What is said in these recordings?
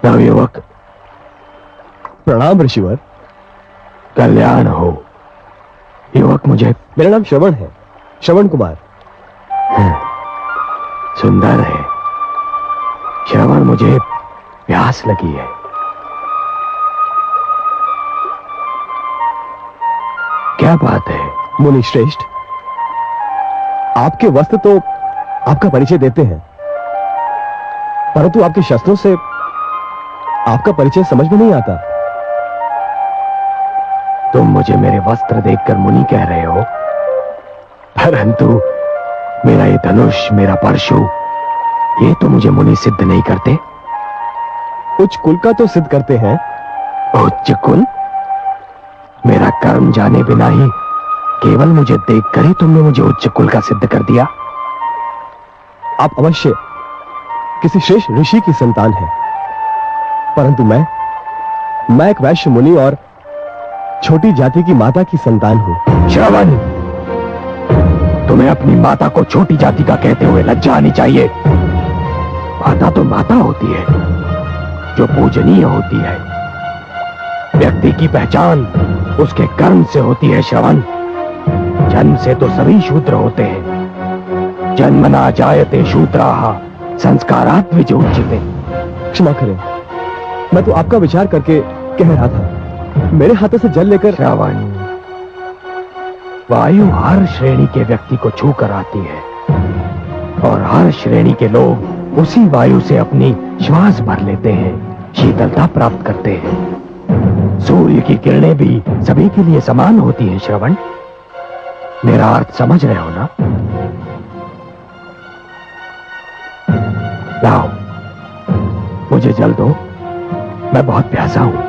नवयुवक, प्रणाम ऋषिवर। कल्याण हो। युवक, मुझे मेरा नाम श्रवण है, श्रवण कुमार। सुंदर है। श्रवण, मुझे प्यास लगी है। क्या बात है? मुनि श्रेष्ठ, आपके वस्त्र तो आपका परिचय देते हैं, परंतु आपके शस्त्रों से आपका परिचय समझ में नहीं आता। तुम मुझे मेरे वस्त्र देखकर मुनि कह रहे हो, परंतु मेरा ये धनुष, मेरा परशु, ये तो मुझे मुनि सिद्ध नहीं करते। उच्च कुल का तो सिद्ध करते हैं। उच्च कुल? मेरा कर्म जाने बिना ही केवल मुझे देखकर ही तुमने मुझे उच्च कुल का सिद्ध कर दिया। आप अवश्य किसी श्रेष्ठ ऋषि की संतान हैं, परंतु मैं एक वैश्य मुनि और छोटी जाति की माता की संतान हूं। श्रवण, तुम्हें अपनी माता को छोटी जाति का कहते हुए लज्जा आनी चाहिए। माता तो माता होती है, जो पूजनीय होती है। व्यक्ति की पहचान उसके कर्म से होती है। श्रवण, जन्म से तो सभी शूद्र होते हैं। जन्मना जायते शूद्राः संस्कारात् विजोच्यते। क्षमा करें, मैं तो आपका विचार करके कह रहा था। मेरे हाथों से जल लेकर। श्रवण, वायु हर श्रेणी के व्यक्ति को छू कर आती है, और हर श्रेणी के लोग उसी वायु से अपनी श्वास भर लेते हैं, शीतलता प्राप्त करते हैं। सूर्य की किरणें भी सभी के लिए समान होती हैं। श्रवण, मेरा अर्थ समझ रहे हो ना? लाओ, मुझे जल दो, मैं बहुत प्यासा हूं।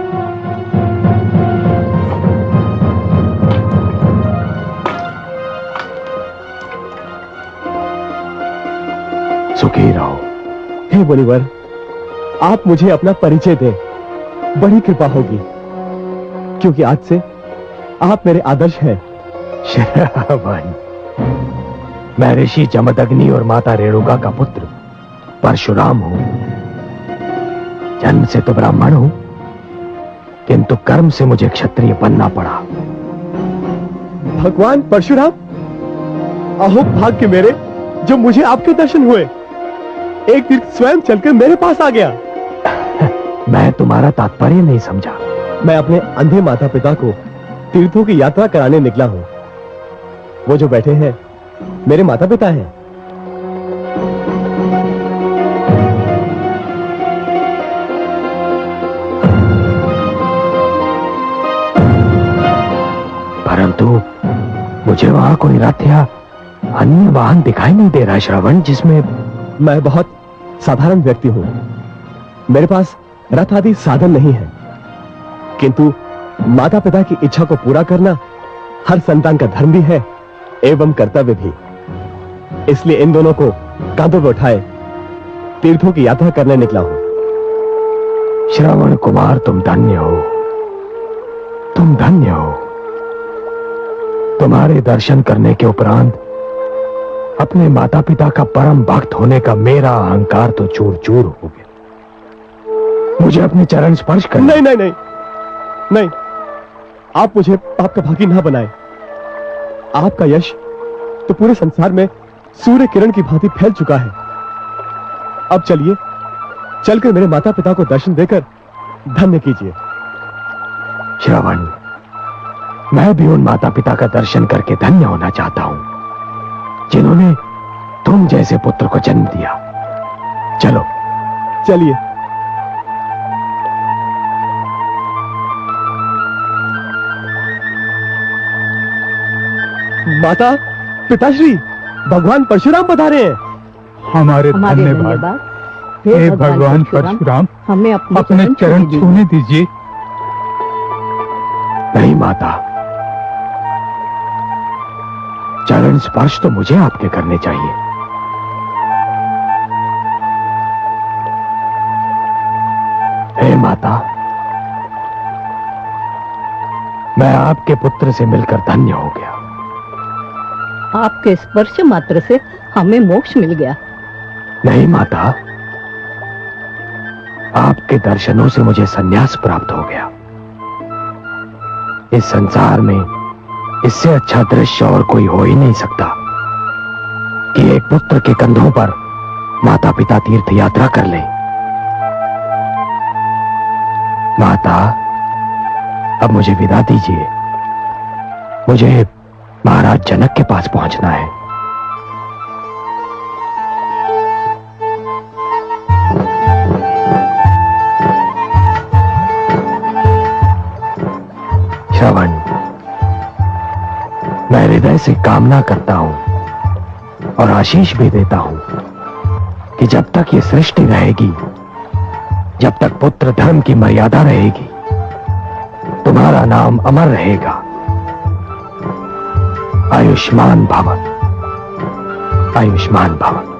सुखी रहो। हे मुनिवर, आप मुझे अपना परिचय दें, बड़ी कृपा होगी, क्योंकि आज से आप मेरे आदर्श हैं। श्रवण, मैं ऋषि जमदग्नि और माता रेणुका का पुत्र परशुराम हूं। जन्म से तो ब्राह्मण हूं, किंतु कर्म से मुझे क्षत्रिय बनना पड़ा। भगवान परशुराम, अहो भाग्य मेरे, जो मुझे आपके दर्शन हुए। एक तीर्थ स्वयं चलकर मेरे पास आ गया। मैं तुम्हारा तात्पर्य नहीं समझा। मैं अपने अंधे माता पिता को तीर्थों की यात्रा कराने निकला हूं। वो जो बैठे हैं मेरे माता पिता हैं। परंतु मुझे वहां कोई रथ या अन्य वाहन दिखाई नहीं दे रहा। श्रवण, जिसमें मैं बहुत साधारण व्यक्ति हूं। मेरे पास रथ आदि साधन नहीं है, किंतु माता पिता की इच्छा को पूरा करना हर संतान का धर्म भी है एवं कर्तव्य भी। इसलिए इन दोनों को कांधों पर उठाए तीर्थों की यात्रा करने निकला हूं। श्रवण कुमार, तुम धन्य हो, तुम धन्य हो। तुम्हारे दर्शन करने के उपरांत अपने माता पिता का परम भक्त होने का मेरा अहंकार तो चूर चूर हो गया। मुझे अपने चरण स्पर्श कर। नहीं नहीं नहीं नहीं, आप मुझे पाप का भागी ना बनाए। आपका यश तो पूरे संसार में सूर्य किरण की भांति फैल चुका है। अब चलिए, चलकर मेरे माता पिता को दर्शन देकर धन्य कीजिए। श्रवण, मैं भी उन माता पिता का दर्शन करके धन्य होना चाहता हूं, जिन्होंने तुम जैसे पुत्र को जन्म दिया। चलो चलिए। माता पिताश्री, भगवान परशुराम पधारे हैं। हमारे धन्यवाद। हे भगवान परशुराम, हमें अपने चरण छूने दीजिए। नहीं माता, चरण स्पर्श तो मुझे आपके करने चाहिए। हे माता, मैं आपके पुत्र से मिलकर धन्य हो गया। आपके स्पर्श मात्र से हमें मोक्ष मिल गया। नहीं माता, आपके दर्शनों से मुझे संन्यास प्राप्त हो गया। इस संसार में इससे अच्छा दृश्य और कोई हो ही नहीं सकता कि एक पुत्र के कंधों पर माता पिता तीर्थ यात्रा कर ले। माता, अब मुझे विदा दीजिए। मुझे महाराज जनक के पास पहुंचना है। श्रवण, मैं हृदय से कामना करता हूं और आशीष भी देता हूं कि जब तक ये सृष्टि रहेगी, जब तक पुत्र धर्म की मर्यादा रहेगी, तुम्हारा नाम अमर रहेगा। आयुष्मान भव, आयुष्मान भव।